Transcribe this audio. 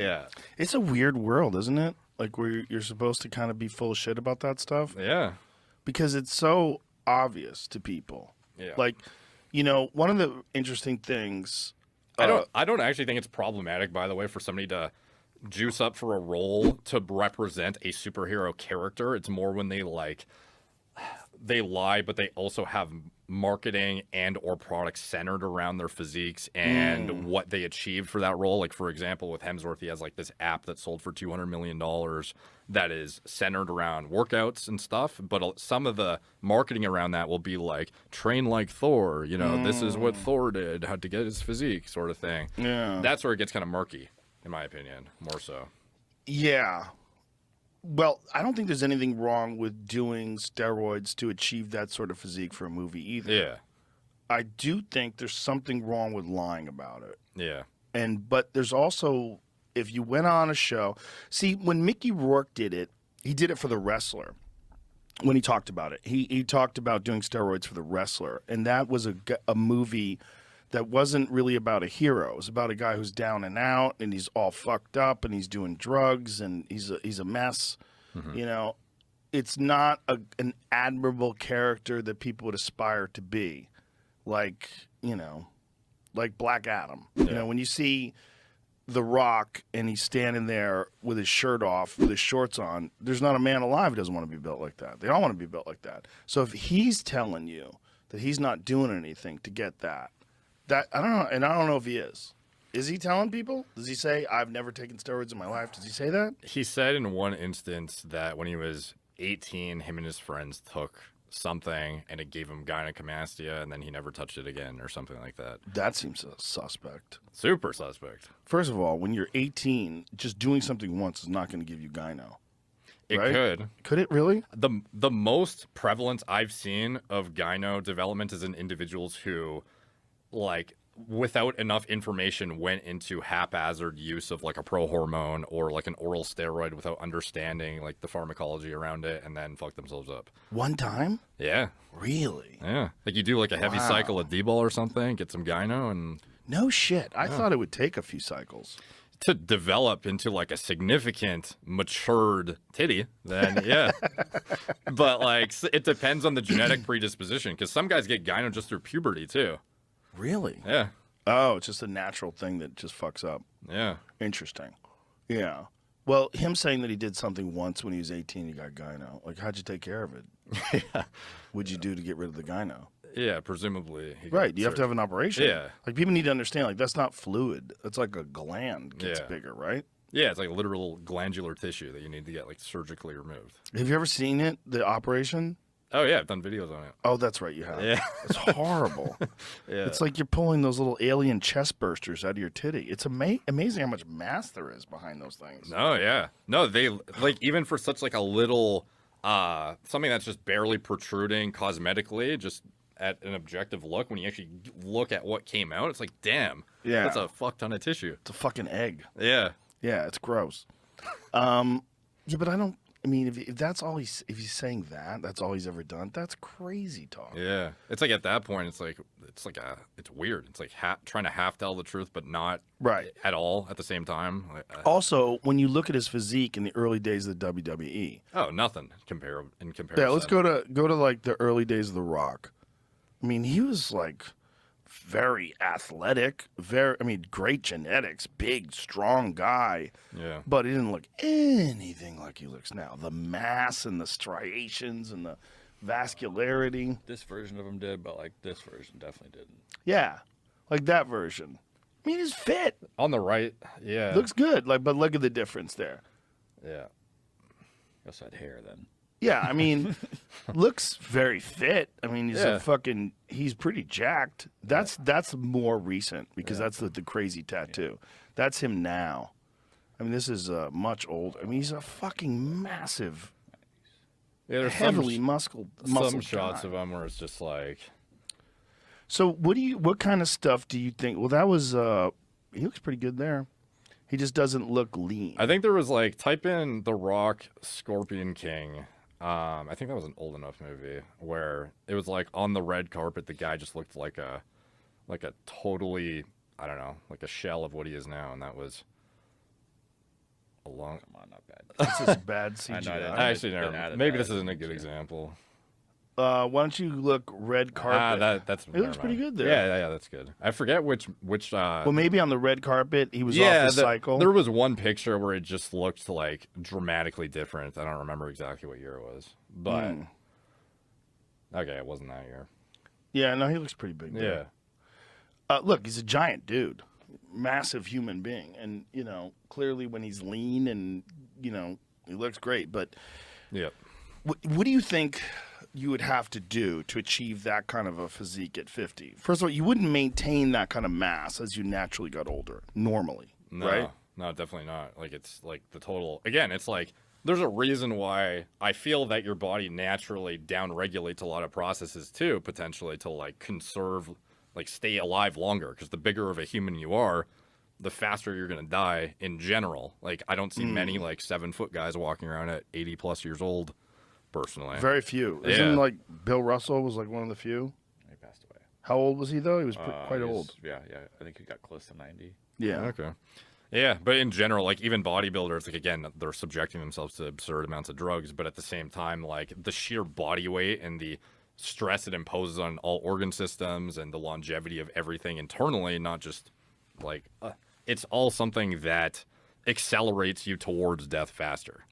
Yeah. It's a weird world, isn't it? Like where you're supposed to kind of be full of shit about that stuff Yeah. because it's so obvious to people. Yeah. Like, one of the interesting things. I don't actually think it's problematic, by the way, for somebody to juice up for a role to represent a superhero character. It's more when they lie, but they also have marketing and or products centered around their physiques and what they achieved for that role. Like, for example, with Hemsworth, he has like this app that sold for $200 million that is centered around workouts and stuff. But some of the marketing around that will be like, train like Thor, this is what Thor did, how to get his physique sort of thing. Yeah. That's where it gets kind of murky, in my opinion, more so. Yeah. Well, I don't think there's anything wrong with doing steroids to achieve that sort of physique for a movie either. Yeah. I do think there's something wrong with lying about it. Yeah. But there's also, if you went on a show, see, when Mickey Rourke did it, he did it for The Wrestler. When he talked about it, he talked about doing steroids for The Wrestler, and that was a movie that wasn't really about a hero. It was about a guy who's down and out, and he's all fucked up, and he's doing drugs, and he's a mess. Mm-hmm. It's not an admirable character that people would aspire to be, like Black Adam. Yeah. When you see The Rock and he's standing there with his shirt off, with his shorts on, there's not a man alive who doesn't want to be built like that. They all want to be built like that. So if he's telling you that he's not doing anything to get that I don't know, and I don't know if he is. Is he telling people? Does he say, I've never taken steroids in my life? Does he say that? He said in one instance that when he was 18, him and his friends took something and it gave him gynecomastia, and then he never touched it again or something like that. That seems suspect. Super suspect. First of all, when you're 18, just doing something once is not going to give you gyno. It right? could. Could it really? The most prevalent I've seen of gyno development is in individuals who, like, without enough information, went into haphazard use of like a pro-hormone or like an oral steroid without understanding like the pharmacology around it, and then fuck themselves up. One time? Yeah. Really? Yeah. Like you do like a heavy cycle of D-ball or something, get some gyno, and no shit. I thought it would take a few cycles to develop into like a significant matured titty, then yeah. But like it depends on the genetic predisposition, because some guys get gyno just through puberty too. Really? Yeah. Oh, it's just a natural thing that just fucks up. Yeah. Interesting. Yeah. Well, him saying that he did something once when he was 18, he got gyno. Like, how'd you take care of it? Yeah. What'd you do to get rid of the gyno? Yeah, presumably. Right. You have to have an operation. Yeah. Like, people need to understand, like, that's not fluid. It's like a gland gets bigger, right? Yeah, it's like literal glandular tissue that you need to get, like, surgically removed. Have you ever seen it, the operation? Oh, yeah, I've done videos on it. Oh, that's right, you have. Yeah. It's horrible. Yeah. It's like you're pulling those little alien chest bursters out of your titty. It's amazing how much mass there is behind those things. No, yeah. No, they, like, even for such, like, a little, something that's just barely protruding cosmetically, just at an objective look, when you actually look at what came out, it's like, damn. Yeah. That's a fuck ton of tissue. It's a fucking egg. Yeah. Yeah, it's gross. Yeah, but I mean, if that's all if he's saying that's all he's ever done, that's crazy talk. Yeah. It's like at that point, it's weird. It's like trying to half tell the truth, but not right at all at the same time. Also, when you look at his physique in the early days of the WWE. Oh, nothing in comparison. Yeah, let's go to like the early days of The Rock. I mean, he was like very athletic, great genetics, big, strong guy. Yeah. But he didn't look anything like he looks now. The mass and the striations and the vascularity. This version of him did, but like this version definitely didn't. Yeah, like that version. I mean, he's fit. On the right, yeah. Looks good, but look at the difference there. Yeah. He also had hair then. Yeah, I mean, looks very fit. I mean, he's pretty jacked. That's more recent because that's the crazy tattoo. That's him now. I mean, this is much older. I mean, he's a fucking massive, there's heavily muscle shots guy. of him where it's just like. So what kind of stuff do you think? Well, that was he looks pretty good there. He just doesn't look lean. I think there was like type in The Rock Scorpion King. I think that was an old enough movie where it was like on the red carpet, the guy just looked like a totally, I don't know, like a shell of what he is now. And that was long. Come on, not bad. This is bad I know, CGI. I actually They never. added Maybe that this isn't a in good too. example. Why don't you look red carpet? That's. It looks pretty good there. Yeah, that's good. I forget which. Well, maybe on the red carpet he was off yeah, the cycle. there was one picture where it just looked like dramatically different. I don't remember exactly what year it was, but okay, it wasn't that year. Yeah, no, he looks pretty big. Yeah. There. Look, he's a giant dude, massive human being, and clearly when he's lean and he looks great. But Yep. what do you think you would have to do to achieve that kind of a physique at 50? First of all, you wouldn't maintain that kind of mass as you naturally got older, normally, No, right? no, definitely not. Like it's like the total. Again, it's like there's a reason why I feel that your body naturally down-regulates a lot of processes too, potentially to like conserve, like stay alive longer. Because the bigger of a human you are, the faster you're gonna die in general. Like I don't see many like 7-foot guys walking around at 80+ years old, personally. Very few. Yeah. Isn't like Bill Russell was like one of the few? He passed away. How old was he though? He was quite He was- old. Yeah. I think he got close to 90. Yeah. Okay. Yeah, but in general, like even bodybuilders, like again, they're subjecting themselves to absurd amounts of drugs, but at the same time, like the sheer body weight and the stress it imposes on all organ systems and the longevity of everything internally, not just like it's all something that accelerates you towards death faster.